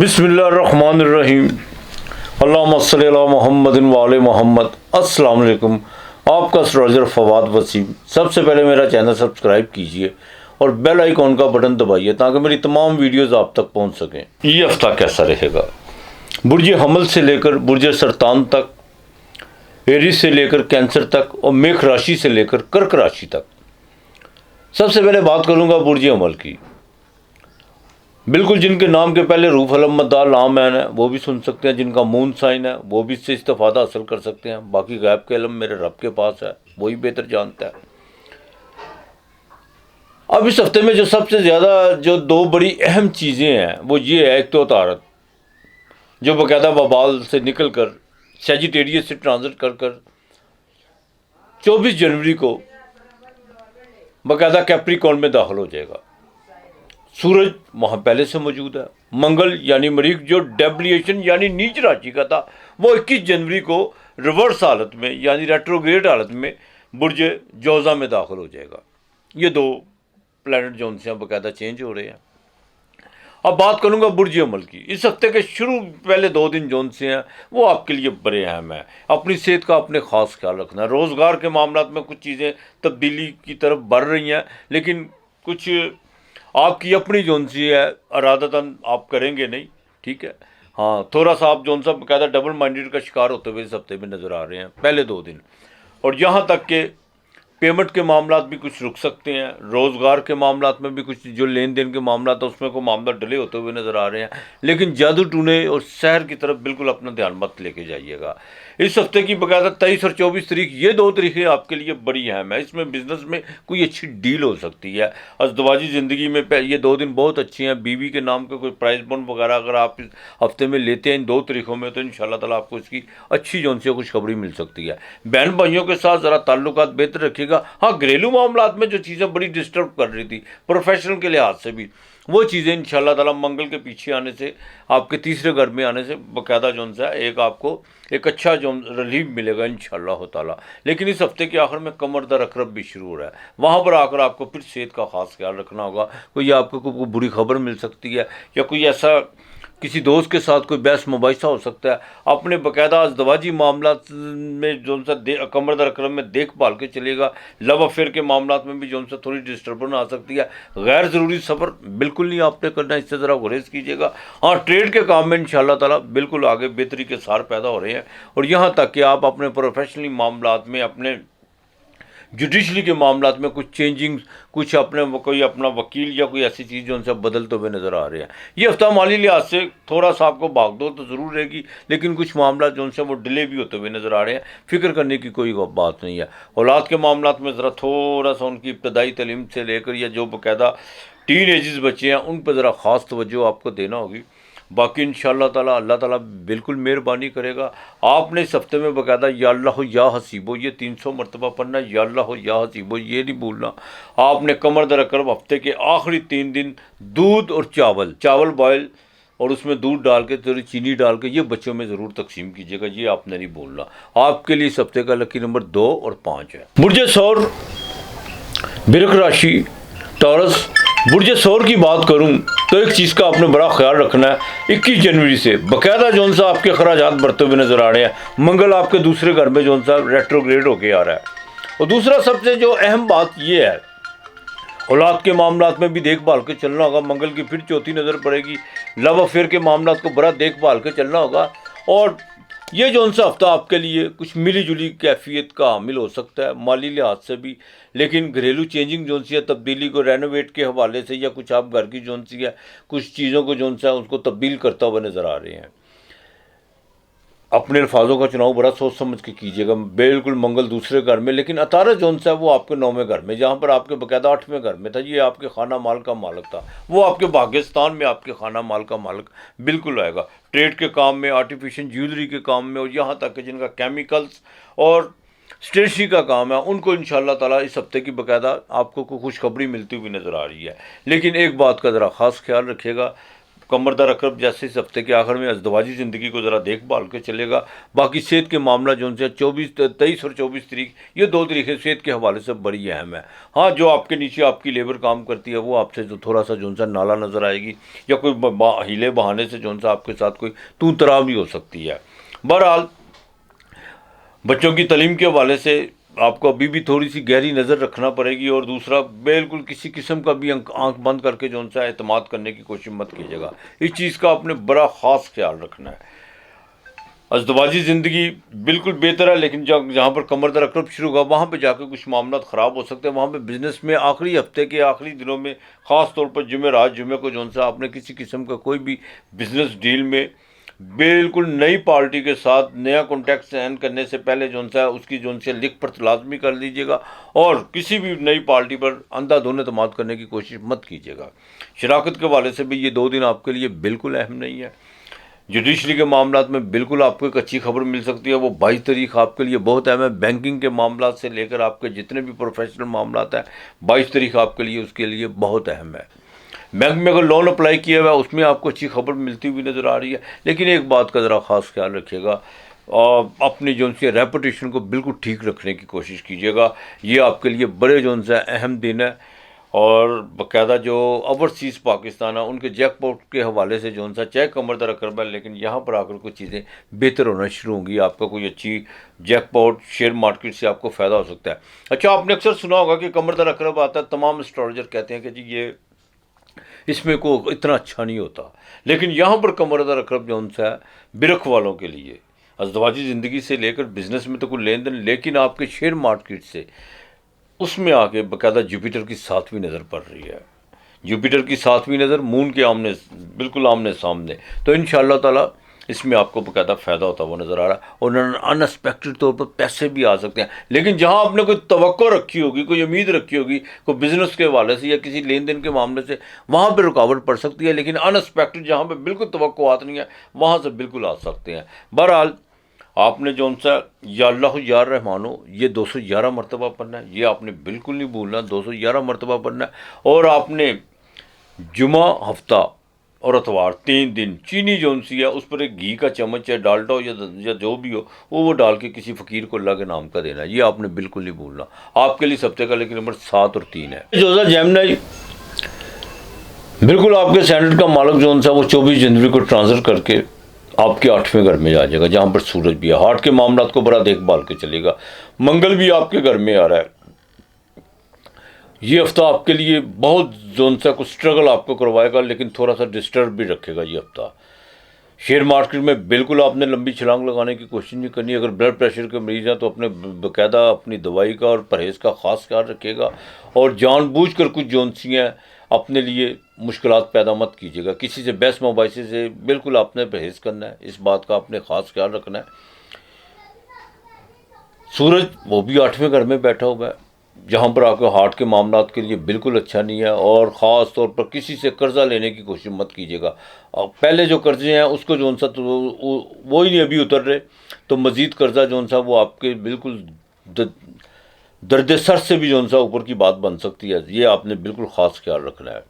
बिस्मिल्लाहिर्रहमानिर्रहीम। अल्लाहुम्मा सल्लि अला मुहम्मदिन व आले मोहम्मद। अस्सलाम वालेकुम। आपका एस्ट्रोलॉजर फवाद वसीम। सबसे पहले मेरा चैनल सब्सक्राइब कीजिए और बेल आइकॉन का बटन दबाइए ताकि मेरी तमाम वीडियोस आप तक पहुंच सकें। ये हफ्ता कैसा रहेगा? बुर्ज हमल से लेकर बुर्ज सरतान तक, एरीज से लेकर कैंसर तक और मेष राशि से लेकर कर्क राशि तक। सबसे पहले बात करूंगा बुर्ज हमल की। बिल्कुल जिनके नाम के पहले रूफ अलमदार नाम है वो भी सुन सकते हैं, जिनका मून साइन है वो भी इससे इस्तेफादा हासिल कर सकते हैं। बाकी गैब के इल्म मेरे रब के पास है, वही बेहतर जानता है। अब इस हफ्ते में जो सबसे ज़्यादा जो दो बड़ी अहम चीज़ें हैं वो ये है, एक तो तारत जो बाकायदा वबाल से निकल कर सेजिटेरियस से ट्रांजिट कर कर 24 जनवरी को बाकायदा कैप्रिकॉर्न में दाखिल हो जाएगा। सूरज वहाँ पहले से मौजूद है। मंगल यानी मरीख जो डेविएशन यानी नीच राशि का था वो 21 जनवरी को रिवर्स हालत में यानी रेट्रोग्रेड हालत में बुर्ज जौज़ा में दाखिल हो जाएगा। ये दो प्लैनेट जोन से बाकायदा चेंज हो रहे हैं। अब बात करूंगा बुर्ज अमल की। इस हफ्ते के शुरू पहले 2 दिन जोन से हैं वो आपके लिए बड़े अहम हैं। अपनी सेहत का अपने ख़ास ख्याल रखना है। रोज़गार के मामला में कुछ चीज़ें तब्दीली की तरफ बढ़ रही हैं, लेकिन कुछ आपकी अपनी जोन सी है अरादतन आप करेंगे नहीं, ठीक है। हाँ, थोड़ा सा आप जोन सा बाकायदा डबल माइंडेड का शिकार होते हुए इस हफ्ते में नज़र आ रहे हैं पहले 2 दिन। और यहाँ तक के पेमेंट के मामलात भी कुछ रुक सकते हैं। रोज़गार के मामलात में भी कुछ जो लेन देन के मामला था उसमें को मामला डिले होते हुए नज़र आ रहे हैं। लेकिन जादू टूने और शहर की तरफ बिल्कुल अपना ध्यान मत लेके जाइएगा। इस हफ्ते की बाकायदा 23 और 24 तारीख, ये 2 तारीखें आपके लिए बड़ी अहम है। इसमें बिजनेस में कोई अच्छी डील हो सकती है। अज़दवाजी ज़िंदगी में ये 2 दिन बहुत अच्छे हैं। बीवी के नाम का कोई प्राइस बॉन्ड वगैरह अगर आप इस हफ्ते में लेते हैं इन 2 तारीखों में तो इंशाल्लाह ताला आपको इसकी अच्छी जोन से खुशखबरी मिल सकती है। बहन भाइयों के साथ ज़रा ताल्लुकात बेहतर रखिएगा। हाँ, घरेलू मामलात में जो चीज़ें बड़ी डिस्टर्ब कर रही थी प्रोफेशनल के लिहाज से भी, वो चीज़ें इंशाल्लाह ताला मंगल के पीछे आने से, आपके तीसरे घर में आने से बाकायदा जोन सा एक आपको एक अच्छा जो रिलीफ मिलेगा इंशाल्लाह ताला। लेकिन इस हफ्ते के आखिर में कमर दर्द अकरब भी शुरू हो रहा है। वहाँ पर आकर आपको फिर सेहत का खास ख्याल रखना होगा। कोई आपको कोई बुरी खबर मिल सकती है या कोई ऐसा किसी दोस्त के साथ कोई बहस मुबाहिसा हो सकता है। अपने बाकायदा अज़दवाजी मामला में जो सा कमर दर क्रम में देखभाल के चलेगा। लव अफेयर के मामला में भी जो सा थोड़ी डिस्टर्बेंस आ सकती है। गैर ज़रूरी सफ़र बिल्कुल नहीं आपने करना, इससे ज़रा गुरेज कीजिएगा। हाँ, ट्रेड के काम में इंशाल्लाह ताला बिल्कुल आगे बेहतरी के सार पैदा हो रहे हैं। और यहाँ तक कि आप अपने प्रोफेशनली मामलात में, अपने जुडिशली के मामलात में कुछ चेंजिंग, कुछ अपने कोई अपना वकील या कोई ऐसी चीज़ जो उनसे बदलते हुए नज़र आ रहे हैं। ये हफ्ता माली लिहाज से थोड़ा सा आपको भागदौड़ तो ज़रूर रहेगी, लेकिन कुछ मामला जो उनसे वो डिले भी होते हुए नज़र आ रहे हैं। फिक्र करने की कोई बात नहीं है। औलाद के मामलात में ज़रा थोड़ा सा उनकी इब्तदाई तालीम से लेकर या जो बाकायदा टीन एजेस बच्चे हैं उन पर ज़रा ख़ास तवज्जो आपको देना होगी। बाकी इंशाल्लाह ताला अल्लाह ताला बिल्कुल मेहरबानी करेगा। आपने इस हफ्ते में बाकायदा या अल्लाह या हसीबो ये 300 मरतबा पढ़ना, या अल्लाह या हसीबो ये नहीं भूलना। आपने कमर दर अकरब हफ्ते के आखिरी 3 दिन दूध और चावल बॉयल और उसमें दूध डाल के थोड़ी चीनी डाल के ये बच्चों में ज़रूर तकसीम कीजिएगा, ये आपने नहीं भूलना। आपके लिए इस हफ्ते का लकी नंबर 2 और 5 है। बुर्ज सौर, बिरक राशि, टॉरस। बुर्ज सौर की बात करूं तो एक चीज़ का आपने बड़ा ख्याल रखना है। 21 जनवरी से बाकायदा जौन सा आपके खराजात बढ़ते हुए नज़र आ रहे हैं। मंगल आपके दूसरे घर में जौन सा रेट्रोग्रेड होके आ रहा है। और दूसरा सबसे जो अहम बात ये है, औलाद के मामलात में भी देखभाल के चलना होगा। मंगल की फिर चौथी नज़र पड़ेगी। लव अफेयर के मामलात को बड़ा देखभाल के चलना होगा। और ये जौन सा हफ्ता आपके लिए कुछ मिली जुली कैफियत का हामिल हो सकता है माली लिहाज से भी, लेकिन घरेलू चेंजिंग जौन सी है, तब्दीली को रेनोवेट के हवाले से या कुछ आप घर की जौन सी है कुछ चीज़ों को जौन सा है उसको तब्दील करता हुआ नज़र आ रहे हैं। अपने अल्फाजों का चुनाव बड़ा सोच समझ के कीजिएगा। बिल्कुल मंगल दूसरे घर में, लेकिन अतारा जौन सा है वो आपके 9वें घर में, जहाँ पर आपके बाकायदा 8वें घर में था, ये आपके खाना माल का मालिक था, वो आपके भाग्यस्थान में आपके खाना माल का मालिक बिल्कुल आएगा। ट्रेड के काम में, आर्टिफिशियल ज्वेलरी के काम में और यहाँ तक कि जिनका केमिकल्स और स्टेशनरी का काम है उनको इंशाल्लाह ताला इस हफ्ते की बाकायदा आपको खुशखबरी मिलती हुई नज़र आ रही है। लेकिन एक बात का ज़रा ख़ास ख्याल रखिएगा, कमर दर अकरब जैसे इस हफ्ते के आखिर में अज़दवाजी ज़िंदगी को ज़रा देखभाल के चलेगा। बाकी सेहत के मामला जो उनसे 23 और 24 तारीख, ये 2 तारीखें सेहत के हवाले से बड़ी अहम है। हाँ, जो आपके नीचे आपकी लेबर काम करती है वो आपसे जो थोड़ा सा जो उनसा नाला नज़र आएगी, या कोई हीले बहाने से जो उनसा आपके साथ कोई तू तराव भी हो सकती है। बहरहाल बच्चों की तालीम के हवाले से आपको अभी भी थोड़ी सी गहरी नज़र रखना पड़ेगी। और दूसरा, बिल्कुल किसी किस्म का भी आंख बंद करके जो उनसे एतमाद करने की कोशिश मत कीजिएगा। इस चीज़ का आपने बड़ा ख़ास ख्याल रखना है। अज़दवाजी ज़िंदगी बिल्कुल बेहतर है, लेकिन जहाँ पर कमर दर अकरब शुरू होगा वहाँ पे जाकर कुछ मामला ख़राब हो सकते हैं। वहाँ पे बिज़नेस में आखिरी हफ्ते के आखिरी दिनों में, ख़ास तौर पर जुमेरात, जुमे को जो उनसे आपने किसी किस्म का कोई भी बिज़नेस डील में बिल्कुल नई पार्टी के साथ नया कॉन्टैक्ट साइन करने से पहले जो उनसा उसकी जो उनसे लिख पर लाजमी कर लीजिएगा। और किसी भी नई पार्टी पर अंधाधुंध एतमाद करने की कोशिश मत कीजिएगा। शराकत के हवाले से भी ये 2 दिन आपके लिए बिल्कुल अहम नहीं है। जुडिशरी के मामला में बिल्कुल आपको एक अच्छी खबर मिल सकती है, वो 22 तारीख आपके लिए बहुत अहम है। बैंकिंग के मामला से लेकर आपके जितने भी प्रोफेशनल मामला हैं, 22 तारीख आपके लिए उसके लिए बहुत अहम है। बैंक में अगर लोन अप्लाई किया हुआ है उसमें आपको अच्छी खबर मिलती हुई नज़र आ रही है। लेकिन एक बात का ज़रा ख़ास ख्याल रखिएगा, अपनी जो उनसे रेपुटेशन को बिल्कुल ठीक रखने की कोशिश कीजिएगा। ये आपके लिए बड़े जो उनसे अहम दिन है। और बाकायदा जो ओवरसीज़ पाकिस्तान है उनके जैकपॉट के हवाले से जो उनसा चाहे कमर दर अकरब है, लेकिन यहाँ पर आकर कुछ चीज़ें बेहतर होना शुरू होंगी। आपका कोई अच्छी जैकपॉट शेयर मार्केट से आपको फ़ायदा हो सकता है। अच्छा, आपने अक्सर सुना होगा कि कमर दर अकरब आता है, तमाम एस्ट्रोलॉजर कहते हैं कि जी ये इसमें को इतना अच्छा नहीं होता। लेकिन यहाँ पर कमर दर अकरब जो उनसा है बिरख वालों के लिए, अज़दवाजी ज़िंदगी से लेकर बिज़नेस में तो कोई लेन देन, लेकिन आपके शेयर मार्केट से उसमें आके बाकायदा जुपिटर की 7वीं नज़र पड़ रही है। जुपिटर की 7वीं नज़र मून के बिल्कुल आमने सामने। तो इंशाअल्लाह ताला इसमें आपको बाकायदा फ़ायदा होता हुआ नज़र आ रहा है। और अनएक्सपेक्टेड तौर पर पैसे भी आ सकते हैं। लेकिन जहां आपने कोई तवक्को रखी होगी, कोई उम्मीद रखी होगी, कोई बिज़नेस के हवाले से या किसी लेन देन के मामले से, वहाँ पर रुकावट पड़ सकती है। लेकिन अनएक्सपेक्टेड जहाँ पर बिल्कुल तवक्कुआत नहीं है, वहाँ से बिल्कुल आ सकते हैं। बहरहाल आपने जो उनसा या अल्लाह या रहमानो ये 211 मरतबा पढ़ना है, ये आपने बिल्कुल नहीं भूलना। 211 मरतबा पढ़ना है। और आपने जुमा, हफ्ता और अतवार 3 दिन चीनी जो सी है उस पर एक घी का चम्मच या डालडा हो या जो भी हो वो डाल के किसी फ़कीर को अल्लाह के नाम का देना है। ये आपने बिल्कुल नहीं भूलना। आपके लिए हफ्ते का लेकिन नंबर 7 और 3 है। जोजा जेमिनी बिल्कुल आपके सैंडल का मालिक जो सा वो 24 जनवरी को ट्रांसफ़र करके आपके 8वें घर में आ जाएगा, जहाँ पर सूरज भी है। हार्ट के मामला को बड़ा देखभाल के चलेगा। मंगल भी आपके घर में आ रहा है। ये हफ्ता आपके लिए बहुत जोन सा कुछ स्ट्रगल आपको करवाएगा, लेकिन थोड़ा सा डिस्टर्ब भी रखेगा ये हफ्ता। शेयर मार्केट में बिल्कुल आपने लंबी छलांग लगाने की कोशिश नहीं करनी। अगर ब्लड प्रेशर के मरीज हैं तो अपने बाकायदा अपनी दवाई का और परहेज़ का ख़ास ख्याल रखिएगा। और जानबूझकर कुछ जोनसी हैं अपने लिए मुश्किलात पैदा मत कीजिएगा। किसी से बहस मुबाहिसे से बिल्कुल आपने परहेज़ करना है, इस बात का आपने ख़ास ख्याल रखना है। सूरज वो भी 8वें घर में बैठा हुआ है, जहाँ पर आपके हार्ट के मामला के लिए बिल्कुल अच्छा नहीं है। और ख़ास तौर पर किसी से कर्ज़ा लेने की कोशिश मत कीजिएगा। और पहले जो कर्ज़े हैं उसको जो सा तो वो ही नहीं अभी उतर रहे, तो मज़ीद कर्ज़ा जो सा वो आपके बिल्कुल दर्द सर से भी जो सा ऊपर की बात बन सकती है। ये आपने बिल्कुल ख़ास ख्याल रखना है।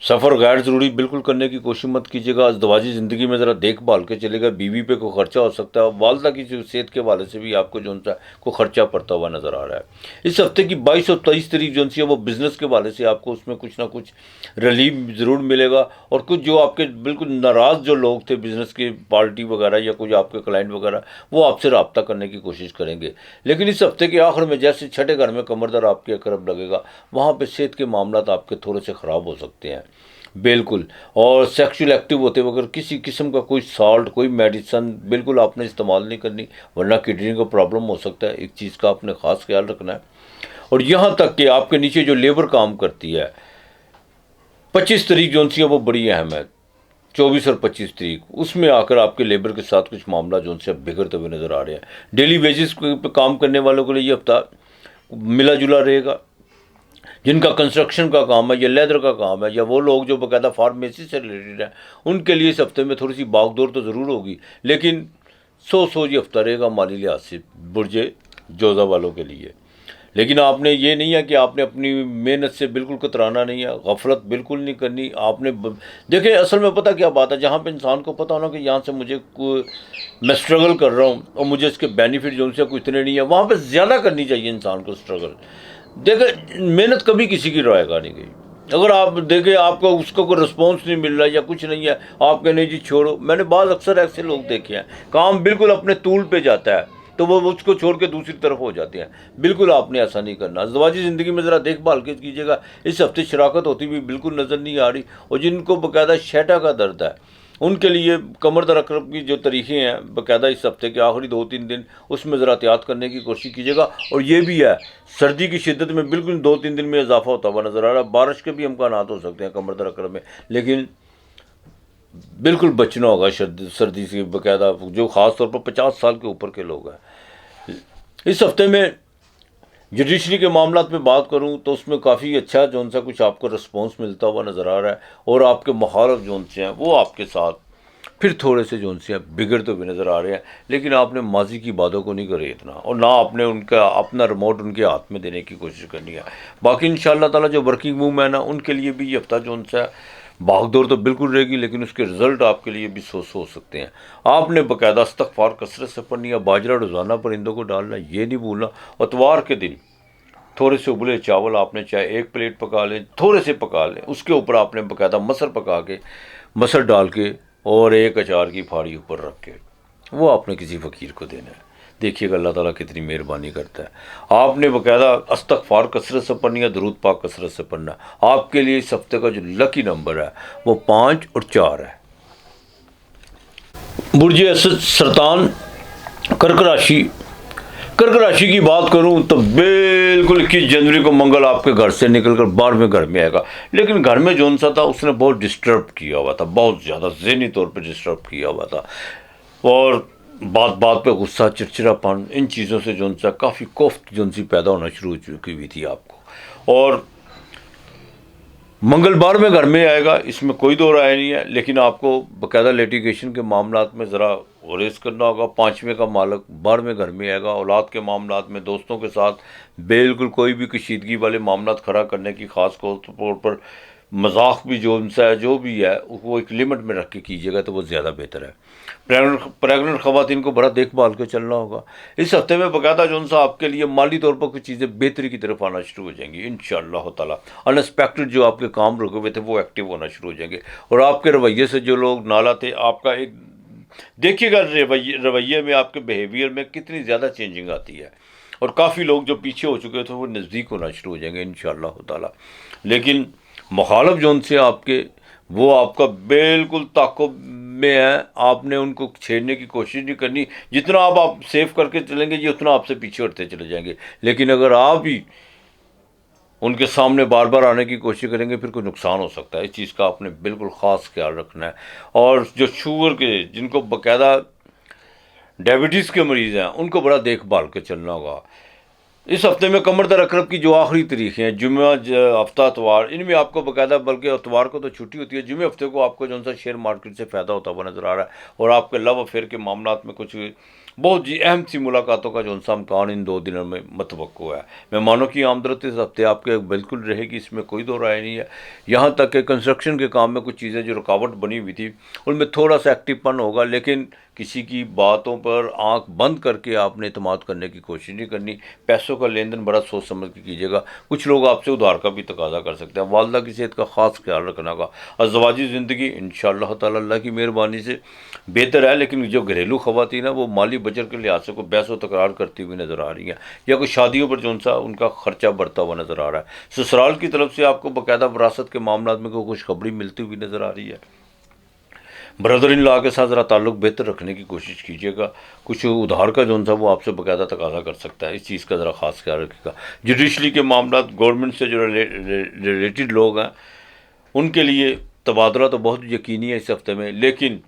सफ़र गैर ज़रूरी बिल्कुल करने की कोशिश मत कीजिएगा। अज़दवाजी ज़िंदगी में ज़रा देखभाल के चलेगा। बीवी पे कोई ख़र्चा हो सकता है। वालदा की सेहत के हवाले से भी आपको जो सा को ख़र्चा पड़ता हुआ नज़र आ रहा है। इस हफ्ते की 22 और 23 तारीख जो सी है वो बिज़नेस के हवाले से आपको उसमें कुछ ना कुछ रिलीफ ज़रूर मिलेगा। और कुछ जो आपके बिल्कुल नाराज़ जो लोग थे बिज़नेस की पार्टी वगैरह या कुछ आपके क्लाइंट वगैरह, वो आपसे रब्ता करने की कोशिश करेंगे। लेकिन इस हफ्ते के आखिर में जैसे 6ठे घर में कमरदर आपके अकरब लगेगा, वहाँ पर सेहत के मामला आपके थोड़े से ख़राब हो सकते हैं बिल्कुल। और सेक्सुअल एक्टिव होते वक्त किसी किस्म का कोई साल्ट, कोई मेडिसन बिल्कुल आपने इस्तेमाल नहीं करनी, वरना किडनी को प्रॉब्लम हो सकता है। एक चीज़ का आपने ख़ास ख्याल रखना है। और यहाँ तक कि आपके नीचे जो लेबर काम करती है, 25 तारीख जो सी है वो बड़ी अहम है। 24 और 25 तारीख उसमें आकर आपके लेबर के साथ कुछ मामला जो उनसे बिगड़ते हुए नज़र आ रहे हैं। डेली वेजेस पे काम करने वालों के लिए ये हफ्ता मिला जुला रहेगा। जिनका कंस्ट्रक्शन का काम है या लेदर का काम है या वो लोग जो बाकायदा फार्मेसी से रिलेटेड है, उनके लिए इस हफ्ते में थोड़ी सी भागदौड़ तो ज़रूर होगी। लेकिन सो ये हफ्ता रहेगा माली लिहाज से बुर्जे जोजा वालों के लिए। लेकिन आपने ये नहीं है कि आपने अपनी मेहनत से बिल्कुल कतराना नहीं है, गफलत बिल्कुल नहीं करनी आपने। देखिए असल में पता क्या बात है, जहाँ पे इंसान को पता होना कि यहाँ से मैं स्ट्रगल कर रहा हूँ और मुझे इसके बेनिफिट जो उनसे कोई इतने नहीं है, वहाँ पे ज़्यादा करनी चाहिए इंसान को स्ट्रगल। देखिए मेहनत कभी किसी की रोएगा नहीं गई। अगर आप देखें आपको उसका कोई रिस्पॉन्स नहीं मिल रहा है या कुछ नहीं है, आप कहने जी छोड़ो। मैंने बाद अक्सर ऐसे लोग देखे हैं, काम बिल्कुल अपने तूल पे जाता है तो वो उसको छोड़ के दूसरी तरफ हो जाते हैं। बिल्कुल आपने ऐसा नहीं करना। अज़दवाजी ज़िंदगी में ज़रा देखभाल कीजिएगा। इस हफ्ते शराकत होती हुई बिल्कुल नज़र नहीं आ रही, और जिनको बाकायदा शैटा का दर्द है उनके लिए कमर दर अकरब की जो तरीक़े हैं बाकायदा इस हफ्ते के आखिरी 2-3 दिन उसमें ज़रा एहतियात करने की कोशिश कीजिएगा। और ये भी है सर्दी की शिद्दत में बिल्कुल 2-3 दिन में इजाफा होता हुआ नज़र आ रहा है। बारिश के भी इम्कानात हो सकते हैं कमर दर अकरब में, लेकिन बिल्कुल बचना होगा सर्दी से बाकायदा, जो ख़ास तौर पर 50 साल के ऊपर के लोग हैं। इस हफ्ते में जुडिशरी के मामला में बात करूं तो उसमें काफ़ी अच्छा जो सा कुछ आपको रिस्पॉन्स मिलता हुआ नज़र आ रहा है, और आपके मुखालिफ जो से हैं वो आपके साथ फिर थोड़े से जो से बिगड़ते हुए नज़र आ रहे हैं। लेकिन आपने माजी की बातों को नहीं करे इतना, और ना आपने उनका अपना रिमोट उनके हाथ में देने की कोशिश करनी है। बाकी इंशाअल्लाह ताला जो वर्किंग वूमेन है उनके लिए भी ये हफ्ता जो सा भागदौड़ तो बिल्कुल रहेगी, लेकिन उसके रिज़ल्ट आपके लिए भी सो हो सकते हैं। आपने बाकायदा इस्तग़फ़ार कसरत से पढ़नी है, बाजरा रोज़ाना परिंदों को डालना, ये नहीं भूलना। इतवार के दिन थोड़े से उबले चावल आपने चाहे 1 प्लेट पका लें, थोड़े से पका लें, उसके ऊपर आपने बाकायदा मसर पका के, मसर डाल के और एक अचार की फाड़ी ऊपर रख के वो आपने किसी फ़कीर को देना है। देखिएगा अल्लाह ताला कितनी मेहरबानी करता है। आपने बाकायदा इस्तग़फ़ार कसरत से पढ़नी है, दरूद पाक कसरत से पढ़ना। आपके लिए इस हफ्ते का जो लकी नंबर है वो 5 और 4 है। बुर्ज असद सरतान कर्क राशि की बात करूं तो बिल्कुल 21 जनवरी को मंगल आपके घर से निकलकर 12वें घर में आएगा। लेकिन घर में जो सा था उसने बहुत डिस्टर्ब किया हुआ था, बहुत ज़्यादा ज़हनी तौर पर डिस्टर्ब किया हुआ था, और बात बात पे गुस्सा, चिड़चिड़ापन, इन चीज़ों से जो सा काफ़ी कोफ्त जो सी पैदा होना शुरू हो चुकी हुई थी आपको। और मंगल 12वें घर में आएगा, इसमें कोई दो राय नहीं है, लेकिन आपको बाकायदा लिटिगेशन के मामलात में ज़रा गुरेज करना होगा। 5वें का मालक 12वें घर में आएगा। औलाद के मामलात में दोस्तों के साथ बिल्कुल कोई भी कशीदगी वाले मामलात खड़ा करने की ख़ास तौर पर मजाक भी जो है जो भी है वो एक लिमिट में रख के कीजिएगा तो वो ज़्यादा बेहतर है। प्रेगनेंट ख़वातीन को बड़ा देखभाल के चलना होगा। इस हफ्ते में बाकायदा जो सा आपके लिए माली तौर पर कुछ चीज़ें बेहतरी की तरफ आना शुरू हो जाएंगी इंशाअल्लाह ताला। अनएक्सपेक्टेड जो आपके काम रुके हुए थे वो एक्टिव होना शुरू हो जाएंगे, और आपके रवैये से जो लोग नाला थे, आपका एक देखिएगा रवैये में, आपके बिहेवियर में कितनी ज़्यादा चेंजिंग आती है, और काफ़ी लोग जो पीछे हो चुके थे वो नज़दीक होना शुरू हो जाएंगे इंशाअल्लाह ताला। लेकिन मुखालिफ जोन से आपके वो आपका बिल्कुल ताक़ुब में है, आपने उनको छेड़ने की कोशिश नहीं करनी। जितना आप सेव करके चलेंगे ये उतना आपसे पीछे हटते चले जाएंगे। लेकिन अगर आप ही उनके सामने बार बार आने की कोशिश करेंगे फिर कोई नुकसान हो सकता है। इस चीज़ का आपने बिल्कुल ख़ास ख्याल रखना है। और जो शुगर के, जिनको बाकायदा डायबिटीज़ के मरीज़ हैं, उनको बड़ा देखभाल के चलना होगा। इस हफ्ते में कमर दर अकरब की जो आखिरी तारीखें हैं, जुम्मा, हफ्ता, इतवार, इनमें आपको बाकायदा, बल्कि इतवार को तो छुट्टी होती है, जुम्मे हफ्ते को आपको जो सा शेयर मार्केट से फ़ायदा होता हुआ नज़र आ रहा है। और आपके लव अफेयर के मामलात में कुछ बहुत जी अहम सी मुलाकातों का जो सा इम्कान इन 2 दिनों में मतवक्को है। मेहमानों की आमदरत इस हफ्ते आपके बिल्कुल रहेगी, इसमें कोई दो राय नहीं है। यहाँ तक कि कंस्ट्रक्शन के काम में कुछ चीज़ें जो रुकावट बनी हुई थी उनमें थोड़ा सा एक्टिवपन होगा, लेकिन किसी की बातों पर आंख बंद करके आपने इत्मीनान करने की कोशिश नहीं करनी। पैसों का लेन देन बड़ा सोच समझ के कीजिएगा। कुछ लोग आपसे उधार का भी तकाजा कर सकते हैं। वालदा की सेहत का ख़ास ख्याल रखना होगा। अज़वाजी ज़िंदगी इंशाअल्लाह ताला अल्लाह की मेहरबानी से बेहतर है, लेकिन जो घरेलू ख़वातीन है वो माली बजट के लिहाज से कोई बहस व तकरार करती हुई नज़र आ रही हैं, या कोई शादियों पर जो सा उनका खर्चा बढ़ता हुआ नज़र आ रहा है। ससुराल की तरफ से आपको बाकायदा विरासत के मामला में कोई खुशखबरी मिलती हुई नज़र आ रही है। ब्रदर इन लॉ के साथ ज़रा ताल्लुक़ बेहतर रखने की कोशिश कीजिएगा। कुछ उधार का जो था वो आपसे बाकायदा तकाजा कर सकता है, इस चीज़ का ज़रा ख़ास ख्याल रखिएगा। जुडिशरी के मामला, गवर्नमेंट से जो रिलेटेड लोग हैं उनके लिए तबादला तो बहुत यकीनी है इस हफ्ते में, लेकिन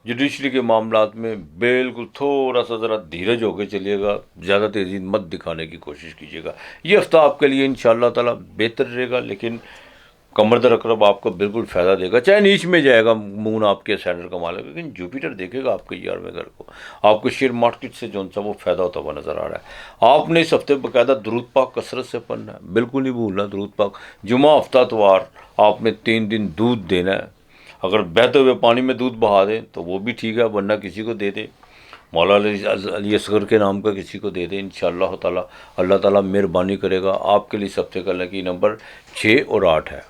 जुडिशरी के मामलात में बिल्कुल थोड़ा सा ज़रा धीरज होकर चलिएगा, ज़्यादा तेज़ी मत दिखाने की कोशिश कीजिएगा। ये हफ्ता आपके लिए इंशाअल्लाह ताला बेहतर रहेगा, लेकिन कमर अकरब आपको बिल्कुल फ़ायदा देगा, चाहे नीच में जाएगा मून आपके सेंटर का मालिक, लेकिन जुपिटर देखेगा आपके 11वें घर को, आपको शेयर मार्केट से जो सा वो फ़ायदा होता हुआ नज़र आ रहा है। आपने इस हफ्ते बाकायदा दुरूद पाक कसरत से पढ़ना है, बिल्कुल नहीं भूलना दुरूद पाक। जुमा हफ्ता इतवार आपने 3 दिन दूध देना है, अगर बहते हुए पानी में दूध बहा दें तो वो भी ठीक है, वरना किसी को दे दें, मौला अली असगर के नाम का किसी को दे दें। इंशाअल्लाह ताला अल्लाह ताला मेहरबानी करेगा। आपके लिए इस हफ्ते का लकी नंबर 6 और 8 है।